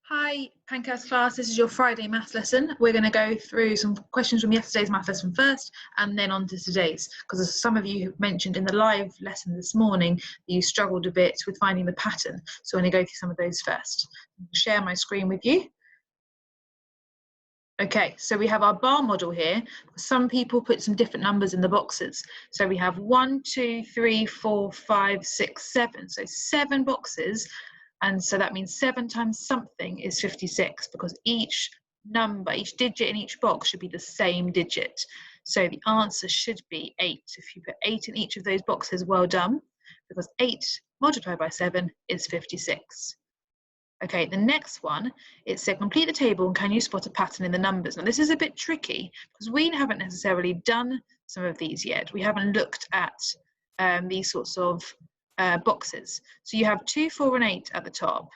Hi, Pankhurst class. This is your Friday maths lesson. We're going to go through some questions from yesterday's maths lesson first and then on to today's, because as some of you have mentioned in the live lesson this morning, you struggled a bit with finding the pattern. So I'm going to go through some of those first. I'll share my screen with you. Okay, so we have our bar model here. Some people put some different numbers in the boxes. So we have 1, 2, 3, 4, 5, 6, 7. So 7 boxes. And so that means 7 times something is 56, because each number, each digit in each box should be the same digit. So the answer should be 8. If you put 8 in each of those boxes, well done, because 8 multiplied by 7 is 56. Okay, the next one, it said complete the table and can you spot a pattern in the numbers? Now this is a bit tricky because we haven't necessarily done some of these yet. We haven't looked at these sorts of boxes. So you have 2, 4 and 8 at the top,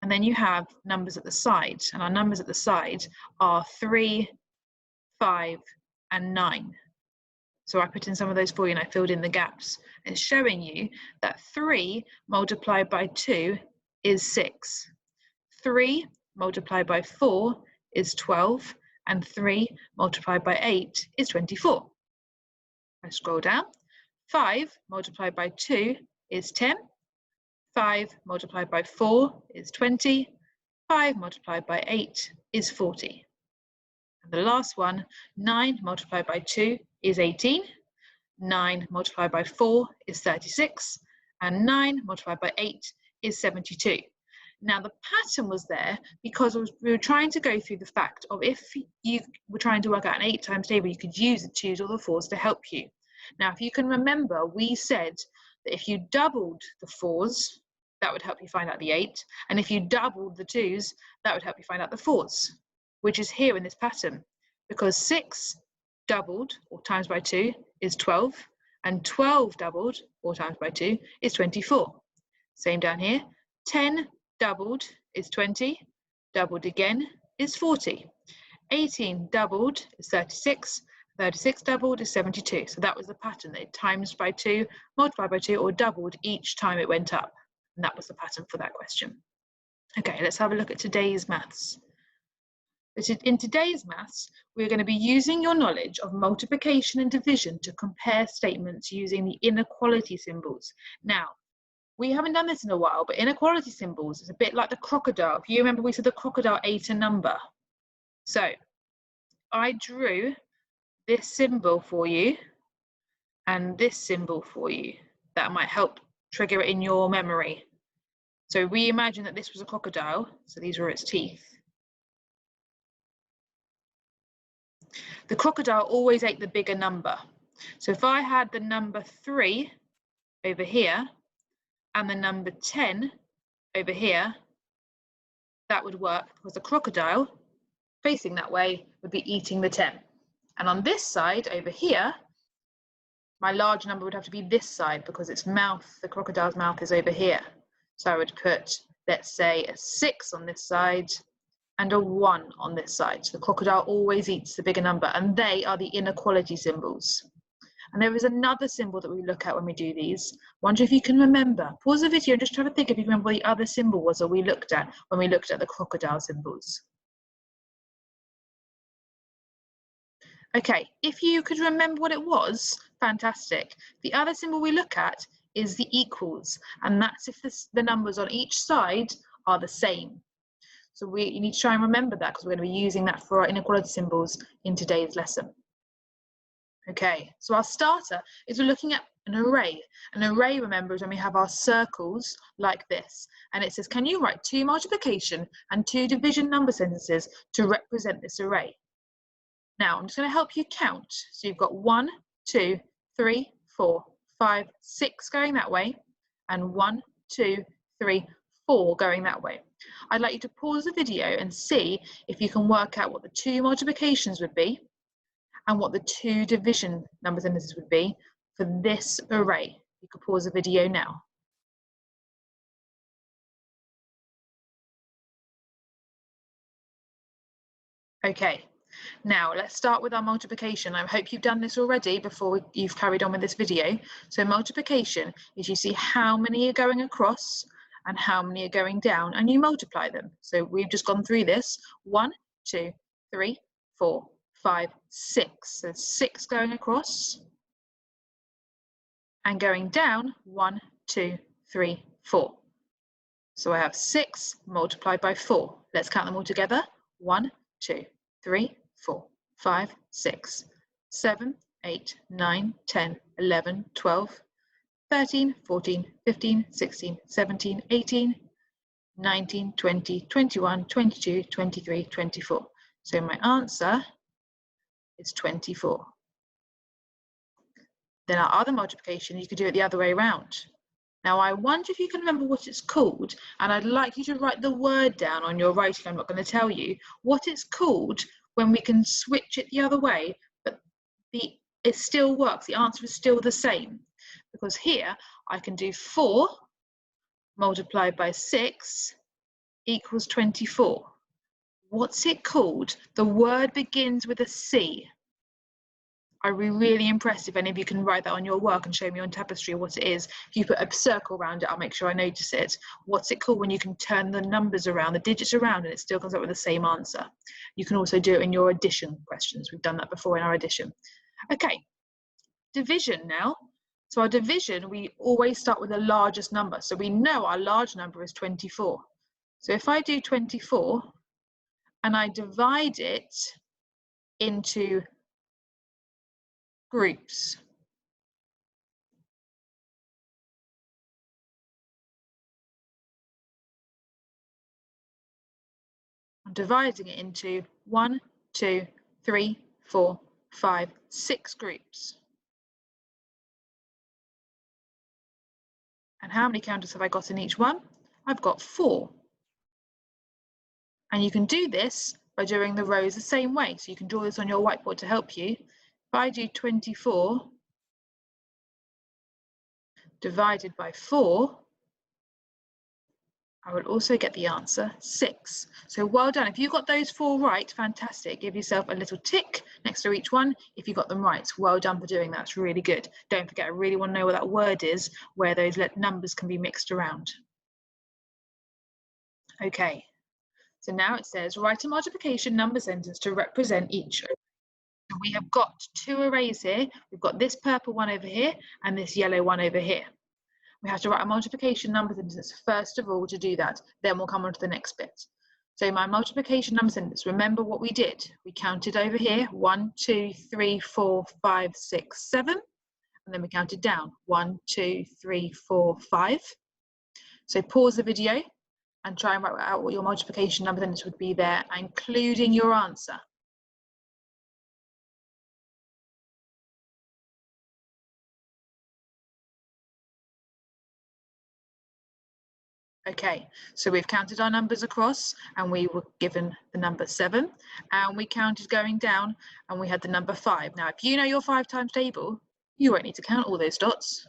and then you have numbers at the side, and our numbers at the side are 3, 5 and 9. So I put in some of those for you and I filled in the gaps. And it's showing you that 3 multiplied by 2 is 6. 3 multiplied by 4 is 12, and 3 multiplied by 8 is 24. I scroll down. 5 multiplied by 2 is 10. 5 multiplied by 4 is 20. 5 multiplied by 8 is 40. And the last one, 9 multiplied by 2 is 18. 9 multiplied by 4 is 36. And 9 multiplied by 8 is 72. Now the pattern was there because we were trying to go through the fact of if you were trying to work out an 8 times table, you could use the 2s or the 4s to help you. Now, if you can remember, we said that if you doubled the 4s, that would help you find out the 8. And if you doubled the 2s, that would help you find out the 4s, which is here in this pattern. Because 6 doubled or times by 2 is 12, and 12 doubled or times by 2 is 24. Same down here. 10 doubled is 20, doubled again is 40. 18 doubled is 36, 36 doubled is 72. So that was the pattern, that it times by 2, multiplied by 2, or doubled each time it went up. And that was the pattern for that question. Okay, let's have a look at today's maths. In today's maths, we're going to be using your knowledge of multiplication and division to compare statements using the inequality symbols. Now, we haven't done this in a while, but inequality symbols is a bit like the crocodile. If you remember, we said the crocodile ate a number. So I drew this symbol for you and this symbol for you. That might help trigger it in your memory. So we imagine that this was a crocodile, so these were its teeth. The crocodile always ate the bigger number. So if I had the number 3 over here and the number 10 over here, that would work because the crocodile facing that way would be eating the 10. And on this side over here, my large number would have to be this side because its mouth, the crocodile's mouth, is over here. So I would put, let's say, a 6 on this side and a 1 on this side. So the crocodile always eats the bigger number, and they are the inequality symbols. And there is another symbol that we look at when we do these. Wonder if you can remember. Pause the video and just try to think if you remember what the other symbol was that we looked at when we looked at the crocodile symbols. Okay, if you could remember what it was, fantastic. The other symbol we look at is the equals, and that's if the numbers on each side are the same. So you need to try and remember that because we're going to be using that for our inequality symbols in today's lesson. Okay, so our starter is we're looking at an array. An array, remember, is when we have our circles like this. And it says, can you write 2 multiplication and 2 division number sentences to represent this array? Now, I'm just going to help you count. So you've got 1, 2, 3, 4, 5, 6 going that way, and 1, 2, 3, 4 going that way. I'd like you to pause the video and see if you can work out what the 2 multiplications would be and what the 2 division number sentences would be for this array. You can pause the video now. Okay, now let's start with our multiplication. I hope you've done this already before you've carried on with this video. So multiplication is you see how many are going across and how many are going down, and you multiply them. So we've just gone through this. 1, 2, 3, 4, 5, 6. So 6 going across and going down 1, 2, 3, 4. So I have 6 multiplied by 4. Let's count them all together. 1, 2, 3, 4, 5, 6, 7, 8, 9, 10, 11, 12, 13, 14, 15, 16, 17, 18, 19, 20, 21, 22, 23, 24. So my answer is 24. Then our other multiplication, you could do it the other way around. Now, I wonder if you can remember what it's called, and I'd like you to write the word down on your writing. I'm not going to tell you what it's called when we can switch it the other way, but it still works. The answer is still the same, because here I can do 4 multiplied by 6 equals 24. What's it called? The word begins with a C. I'd be really impressed if any of you can write that on your work and show me on Tapestry what it is. If you put a circle around it, I'll make sure I notice it. What's it called when you can turn the numbers around, the digits around, and it still comes up with the same answer? You can also do it in your addition questions. We've done that before in our addition. Okay, division now. So our division, we always start with the largest number. So we know our large number is 24. So if I do 24 and I divide it into groups, I'm dividing it into 1, 2, 3, 4, 5, 6 groups. And how many counters have I got in each one? I've got 4. And you can do this by doing the rows the same way. So you can draw this on your whiteboard to help you. If I do 24 divided by 4, I will also get the answer 6. So well done. If you got those 4 right, fantastic. Give yourself a little tick next to each one if you got them right. Well done for doing that. It's really good. Don't forget, I really want to know what that word is, where those numbers can be mixed around. Okay, so now it says write a multiplication number sentence to represent each. So we have got 2 arrays here. We've got this purple one over here and this yellow one over here. We have to write a multiplication number sentence first of all to do that. Then we'll come on to the next bit. So my multiplication number sentence, remember what we did. We counted over here, 1, 2, 3, 4, 5, 6, 7. And then we counted down, 1, 2, 3, 4, 5. So pause the video and try and write out what your multiplication number sentence would be there, including your answer. Okay, so we've counted our numbers across and we were given the number 7, and we counted going down and we had the number 5. Now, if you know your 5 times table, you won't need to count all those dots.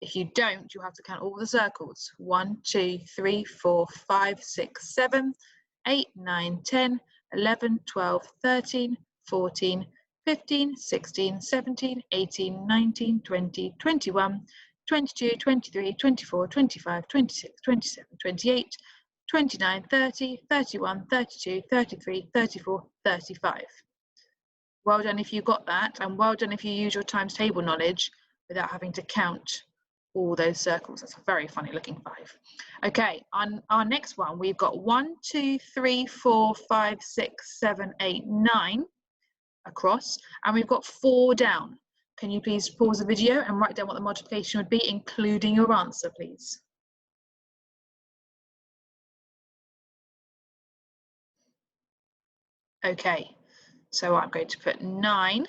If you don't, you'll have to count all the circles. 1, 2, 3, 4, 5, 6, 7, 8, 9, 10, 11, 12, 13, 14, 15, 16, 17, 18, 19, 20, 21, 22, 23, 24, 25, 26, 27, 28, 29, 30, 31, 32, 33, 34, 35. Well done if you got that, and well done if you use your times table knowledge without having to count all those circles. That's a very funny looking 5. Okay, on our next one, we've got 1, 2, 3, 4, 5, 6, 7, 8, 9 across, and we've got 4 down. Can you please pause the video and write down what the multiplication would be, including your answer, please? Okay, so I'm going to put 9, because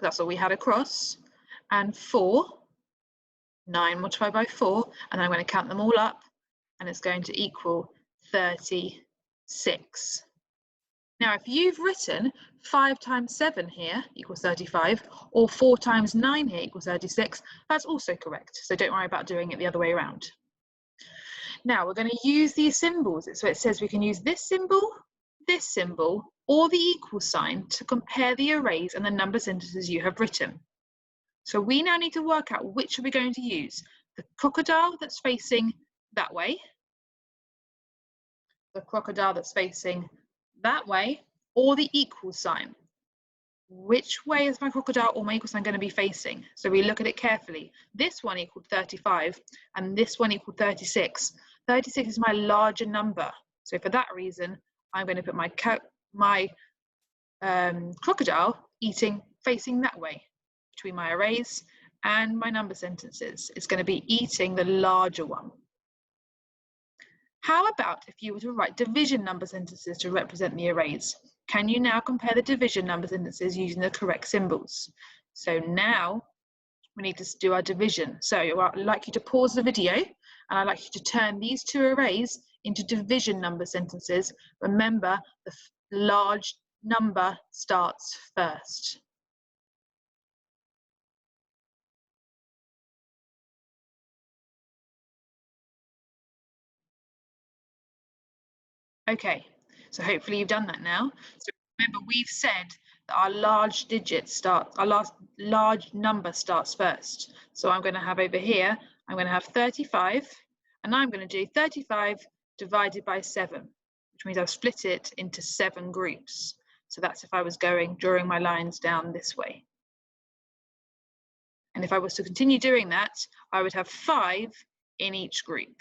that's all we had across, and 4. 9 multiplied by 4, and I'm going to count them all up, and it's going to equal 36. Now, if you've written 5 times 7 here equals 35, or 4 times 9 here equals 36, that's also correct. So don't worry about doing it the other way around. Now, we're going to use these symbols. So it says we can use this symbol, or the equal sign to compare the arrays and the number sentences you have written. So we now need to work out which are we going to use. The crocodile that's facing that way, the crocodile that's facing that way, or the equal sign. Which way is my crocodile or my equal sign going to be facing? So we look at it carefully. This one equaled 35 and this one equaled 36. 36 is my larger number. So for that reason, I'm going to put my crocodile facing that way between my arrays and my number sentences. It's going to be eating the larger one. How about if you were to write division number sentences to represent the arrays? Can you now compare the division number sentences using the correct symbols? So now we need to do our division. So I'd like you to pause the video and I'd like you to turn these two arrays into division number sentences. Remember, the large number starts first. Okay, so hopefully you've done that now. So remember, we've said that our large number starts first. So I'm going to have over here, I'm going to have 35, and I'm going to do 35 divided by 7, which means I've split it into 7 groups. So that's if I was drawing my lines down this way. And if I was to continue doing that, I would have 5 in each group.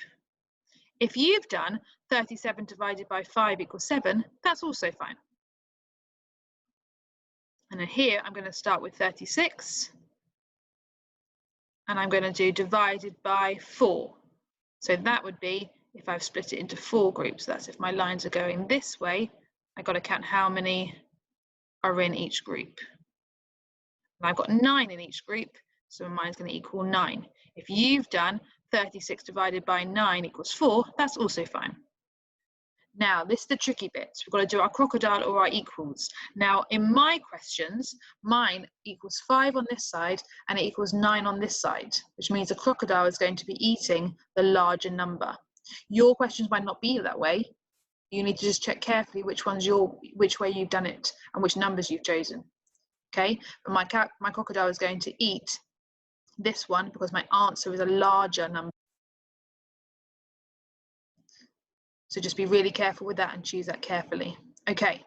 If you've done 37 divided by 5 equals 7, that's also fine. And then here, I'm going to start with 36. And I'm going to do divided by 4. So that would be if I've split it into 4 groups. That's if my lines are going this way. I've got to count how many are in each group. And I've got 9 in each group, so mine's going to equal 9. If you've done 36 divided by 9 equals 4, that's also fine. Now, this is the tricky bit. We've got to do our crocodile or our equals. Now, in my questions, mine equals 5 on this side and it equals 9 on this side, which means the crocodile is going to be eating the larger number. Your questions might not be that way. You need to just check carefully which way you've done it and which numbers you've chosen. Okay, but my crocodile is going to eat this one because my answer is a larger number. So just be really careful with that and choose that carefully. Okay,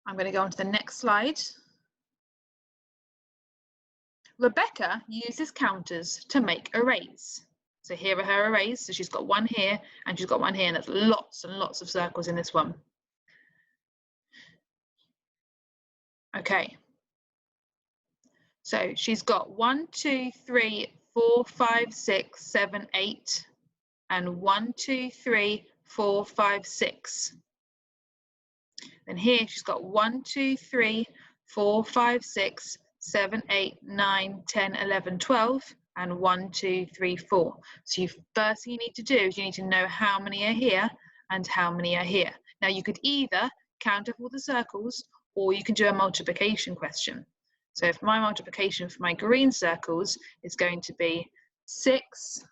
I'm going to go on to the next slide. Rebecca uses counters to make arrays. So here are her arrays. So she's got one here and she's got one here, and there's lots and lots of circles in this one. Okay. So she's got 1, 2, 3, 4, 5, 6, 7, 8, and 1, 2, 3, 4, 5, 6. Then here she's got 1, 2, 3, 4, 5, 6, 7, 8, 9, 10, 11, 12, and 1, 2, 3, 4. So first thing you need to do is you need to know how many are here and how many are here. Now you could either count up all the circles or you can do a multiplication question. So if my multiplication for my green circles is going to be 6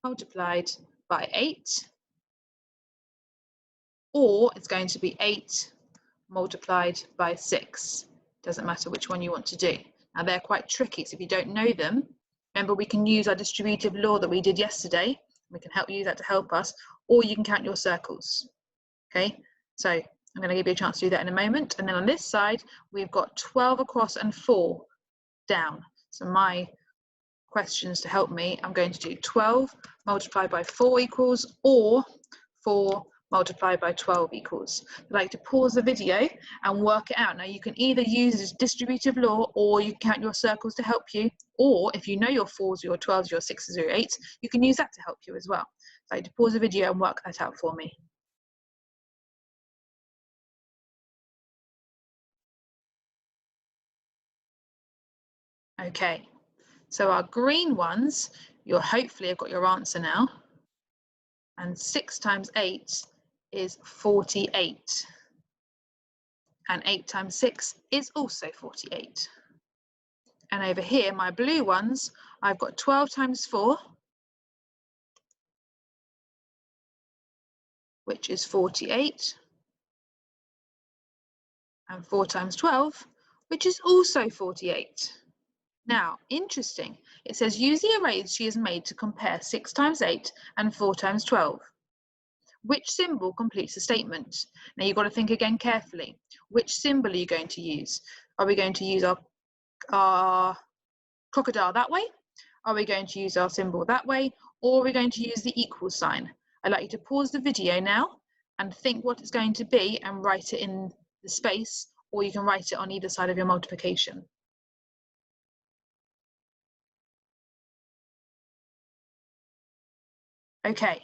multiplied by 8, or it's going to be 8 multiplied by 6. Doesn't matter which one you want to do. Now they're quite tricky, so if you don't know them, remember we can use our distributive law that we did yesterday. We can use that to help us, or you can count your circles. Okay, so I'm going to give you a chance to do that in a moment. And then on this side, we've got 12 across and 4 down. So my questions to help me, I'm going to do 12 multiplied by 4 equals, or 4 multiplied by 12 equals. I'd like to pause the video and work it out. Now you can either use this distributive law or you can count your circles to help you, or if you know your 4s, your 12s, your 6s, or your 8s, you can use that to help you as well. So I'd like to pause the video and work that out for me. Okay, so our green ones, you'll hopefully have got your answer now. And 6 times 8 is 48. And 8 times 6 is also 48. And over here, my blue ones, I've got 12 times 4, which is 48. And 4 times 12, which is also 48. Now, interesting, it says use the arrays she has made to compare 6 times 8 and 4 times 12. Which symbol completes the statement? Now you've got to think again carefully. Which symbol are you going to use? Are we going to use our crocodile that way? Are we going to use our symbol that way? Or are we going to use the equal sign? I'd like you to pause the video now and think what it's going to be and write it in the space, or you can write it on either side of your multiplication. Okay,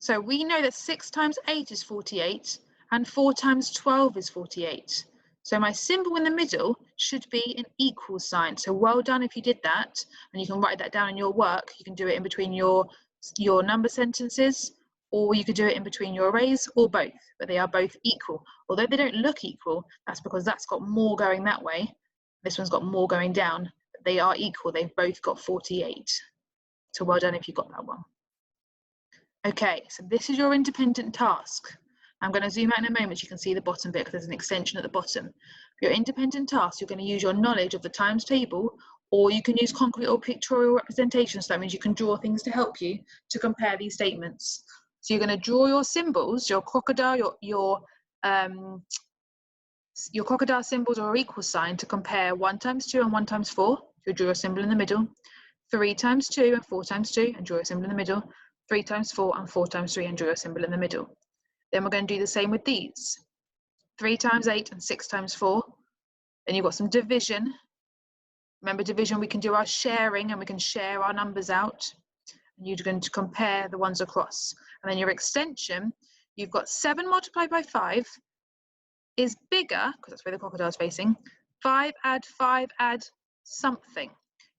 so we know that 6 times 8 is 48 and 4 times 12 is 48. So my symbol in the middle should be an equal sign. So well done if you did that, and you can write that down in your work. You can do it in between your number sentences, or you could do it in between your arrays, or both, but they are both equal. Although they don't look equal, that's because that's got more going that way. This one's got more going down, but they are equal. They've both got 48. So well done if you got that one. Okay, so this is your independent task. I'm going to zoom out in a moment. You can see the bottom bit because there's an extension at the bottom. For your independent task, you're going to use your knowledge of the times table, or you can use concrete or pictorial representations. So that means you can draw things to help you to compare these statements. So you're going to draw your symbols, your crocodile, your crocodile symbols or equal sign to compare 1 times 2 and 1 times 4. You'll draw a symbol in the middle. 3 times 2 and 4 times 2 and draw a symbol in the middle. 3 times 4 and 4 times 3 and draw a symbol in the middle. Then we're going to do the same with these. 3 times 8 and 6 times 4. Then you've got some division. Remember division, we can do our sharing and we can share our numbers out. And you're going to compare the ones across. And then your extension, you've got 7 multiplied by 5 is bigger, because that's where the crocodile is facing, 5 add something.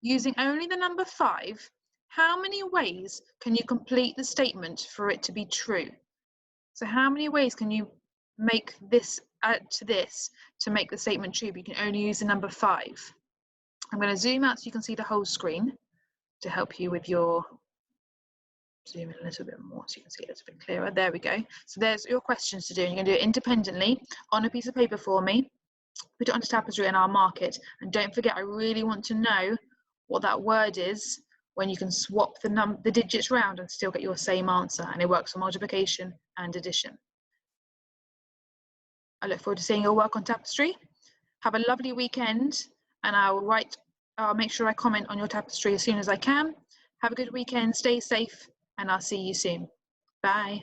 Using only the number 5, how many ways can you complete the statement for it to be true? So how many ways can you make this add to this to make the statement true, but you can only use the number 5? I'm going to zoom out so you can see the whole screen to help you with your, zoom in a little bit more so you can see it a little bit clearer. There we go. So there's your questions to do. You're going to do it independently on a piece of paper for me, put it onto Tapestry and I'll mark it. And don't forget, I really want to know what that word is when you can swap the digits round and still get your same answer, and it works for multiplication and addition. I look forward to seeing your work on Tapestry. Have a lovely weekend, and I'll make sure I comment on your Tapestry as soon as I can. Have a good weekend, stay safe, and I'll see you soon. Bye.